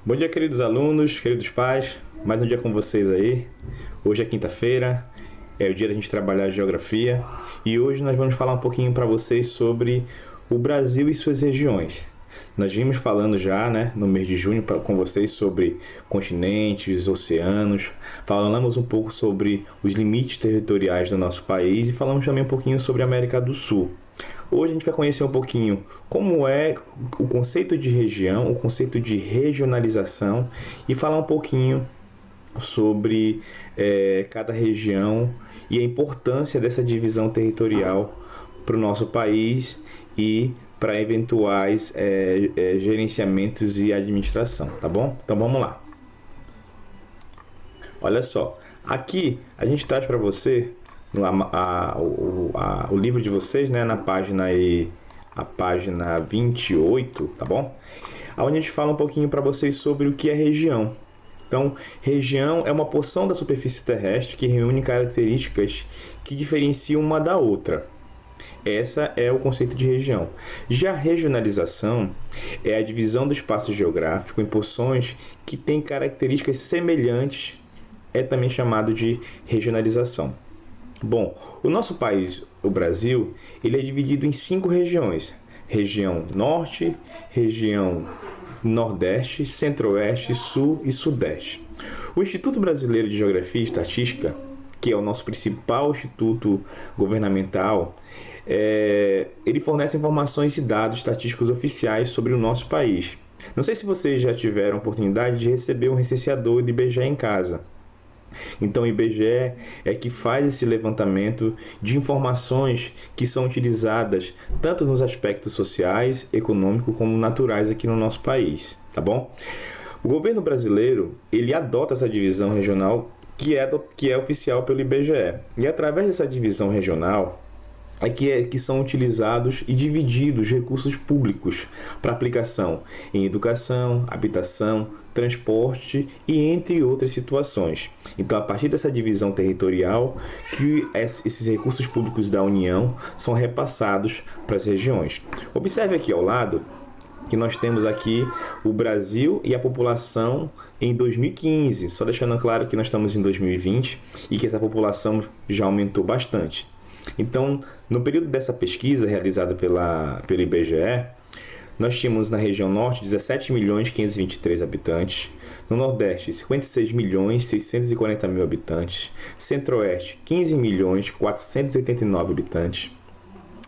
Bom dia, queridos alunos, queridos pais. Mais um dia com vocês aí. Hoje é quinta-feira, é o dia da gente trabalhar geografia e hoje nós vamos falar um pouquinho para vocês sobre o Brasil e suas regiões. Nós vimos falando já, no mês de junho com vocês sobre continentes, oceanos. Falamos um pouco sobre os limites territoriais do nosso país e falamos também um pouquinho sobre a América do Sul. Hoje a gente vai conhecer um pouquinho como é o conceito de região, o conceito de regionalização e falar um pouquinho sobre cada região e a importância dessa divisão territorial para o nosso país e para eventuais gerenciamentos e administração, tá bom? Então vamos lá. Olha só, aqui a gente traz para você o livro de vocês, na página aí, a página 28, tá bom? Onde a gente fala um pouquinho para vocês sobre o que é região. Então, região é uma porção da superfície terrestre que reúne características que diferenciam uma da outra. Essa é o conceito de região. Já a regionalização é a divisão do espaço geográfico em porções que têm características semelhantes, é também chamado de regionalização. Bom, o nosso país, o Brasil, ele é dividido em 5 regiões. Região Norte, região Nordeste, Centro-Oeste, Sul e Sudeste. O Instituto Brasileiro de Geografia e Estatística, que é o nosso principal instituto governamental, ele fornece informações e dados estatísticos oficiais sobre o nosso país. Não sei se vocês já tiveram a oportunidade de receber um recenseador do IBGE em casa. Então o IBGE é que faz esse levantamento de informações que são utilizadas tanto nos aspectos sociais, econômicos como naturais aqui no nosso país, tá bom? O governo brasileiro, ele adota essa divisão regional que é oficial pelo IBGE. E através dessa divisão regional que são utilizados e divididos recursos públicos para aplicação em educação, habitação, transporte e entre outras situações. Então, a partir dessa divisão territorial, que esses recursos públicos da União são repassados para as regiões. Observe aqui ao lado que nós temos aqui o Brasil e a população em 2015, só deixando claro que nós estamos em 2020 e que essa população já aumentou bastante. Então, no período dessa pesquisa realizada pelo IBGE, nós tínhamos na região norte 17.523.000 habitantes, no nordeste 56.640.000 habitantes, centro-oeste 15.489.000 habitantes,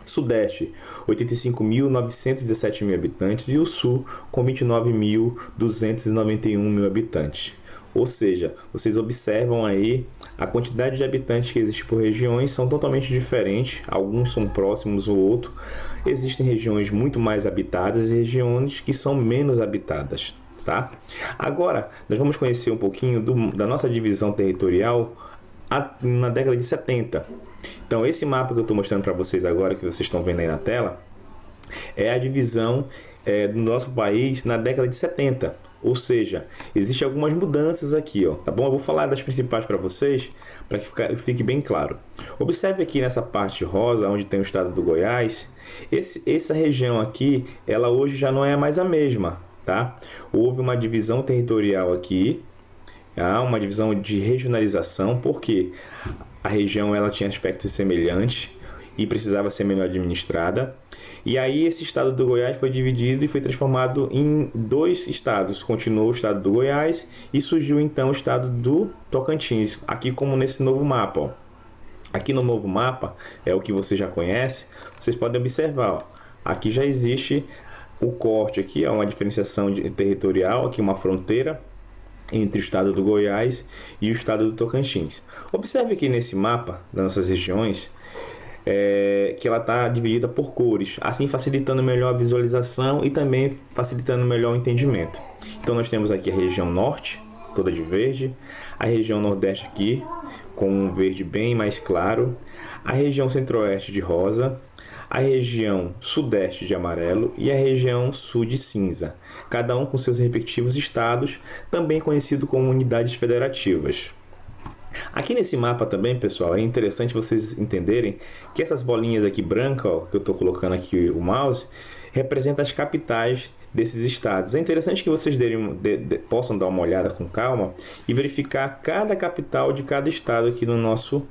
sudeste 85.917.000 habitantes e o sul com 29.291.000 habitantes. Ou seja, vocês observam aí a quantidade de habitantes que existe por regiões são totalmente diferentes, alguns são próximos ou outro. Existem regiões muito mais habitadas e regiões que são menos habitadas, tá? Agora, nós vamos conhecer um pouquinho da nossa divisão territorial na década de 70. Então, esse mapa que eu estou mostrando para vocês agora, que vocês estão vendo aí na tela, é a divisão do nosso país na década de 70. Ou seja, existem algumas mudanças aqui, tá bom? Eu vou falar das principais para vocês, para que fique bem claro. Observe aqui nessa parte rosa, onde tem o estado do Goiás, essa região aqui, ela hoje já não é mais a mesma, tá? Houve uma divisão territorial aqui, uma divisão de regionalização, porque a região ela tinha aspectos semelhantes e precisava ser melhor administrada. E aí esse estado do Goiás foi dividido e foi transformado em 2 estados. Continuou o estado do Goiás e surgiu então o estado do Tocantins, aqui como nesse novo mapa. Aqui no novo mapa, é o que você já conhece, vocês podem observar. Aqui já existe o corte, aqui é uma diferenciação territorial, aqui uma fronteira entre o estado do Goiás e o estado do Tocantins. Observe aqui nesse mapa das nossas regiões, que ela está dividida por cores, assim facilitando melhor a visualização e também facilitando melhor o entendimento. Então nós temos aqui a região norte, toda de verde, a região nordeste aqui com um verde bem mais claro, a região centro-oeste de rosa, a região sudeste de amarelo e a região sul de cinza, cada um com seus respectivos estados, também conhecido como unidades federativas. Aqui nesse mapa também, pessoal, é interessante vocês entenderem que essas bolinhas aqui brancas, que eu estou colocando aqui o mouse, representam as capitais desses estados. É interessante que vocês possam dar uma olhada com calma e verificar cada capital de cada estado aqui no nosso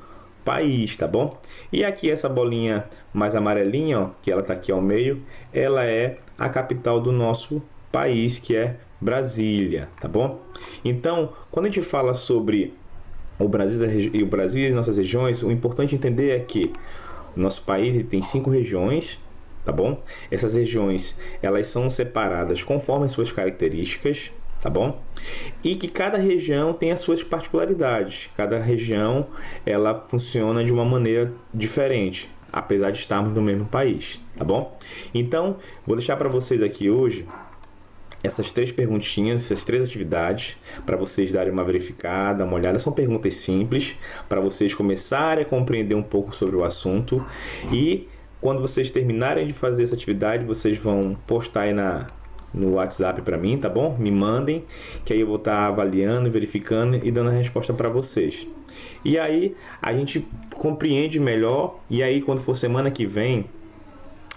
país, tá bom? E aqui essa bolinha mais amarelinha, ó, que ela tá aqui ao meio, ela é a capital do nosso país, que é Brasília, tá bom? Então, quando a gente fala sobre o Brasil e as nossas regiões, o importante entender é que o nosso país tem 5 regiões, tá bom? Essas regiões, elas são separadas conforme as suas características, tá bom? E que cada região tem as suas particularidades. Cada região, ela funciona de uma maneira diferente, apesar de estarmos no mesmo país, tá bom? Então, vou deixar para vocês aqui hoje essas 3 perguntinhas, essas 3 atividades, para vocês darem uma verificada, uma olhada. São perguntas simples, para vocês começarem a compreender um pouco sobre o assunto. E quando vocês terminarem de fazer essa atividade, vocês vão postar aí no WhatsApp para mim, tá bom? Me mandem, que aí eu vou estar avaliando, verificando e dando a resposta para vocês. E aí a gente compreende melhor, e aí quando for semana que vem,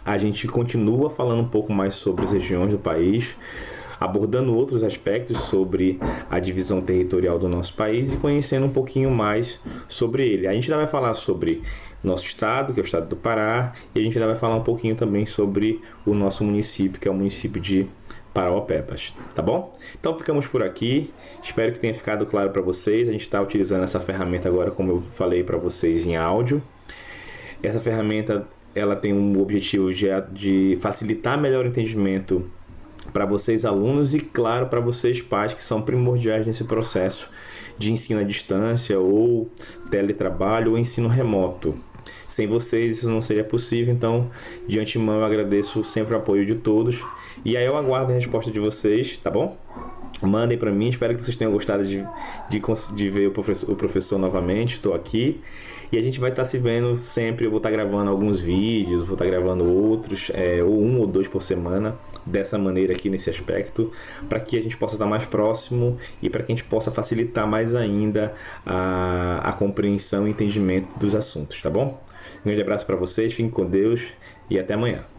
a gente continua falando um pouco mais sobre as regiões do país, abordando outros aspectos sobre a divisão territorial do nosso país e conhecendo um pouquinho mais sobre ele. A gente ainda vai falar sobre nosso estado, que é o estado do Pará, e a gente ainda vai falar um pouquinho também sobre o nosso município, que é o município de Parauapebas, tá bom? Então ficamos por aqui, espero que tenha ficado claro para vocês. A gente está utilizando essa ferramenta agora, como eu falei para vocês, em áudio. Essa ferramenta, ela tem um objetivo de facilitar melhor o entendimento para vocês alunos e, claro, para vocês pais, que são primordiais nesse processo de ensino à distância ou teletrabalho ou ensino remoto. Sem vocês isso não seria possível, então de antemão eu agradeço sempre o apoio de todos e aí eu aguardo a resposta de vocês, tá bom? Mandem para mim, espero que vocês tenham gostado de ver o professor novamente. Estou aqui e a gente vai estar se vendo sempre. Eu vou estar gravando alguns vídeos, vou estar gravando outros, ou 1 ou 2 por semana, dessa maneira aqui nesse aspecto, para que a gente possa estar mais próximo e para que a gente possa facilitar mais ainda a compreensão e entendimento dos assuntos, tá bom? Um grande abraço para vocês, fiquem com Deus e até amanhã.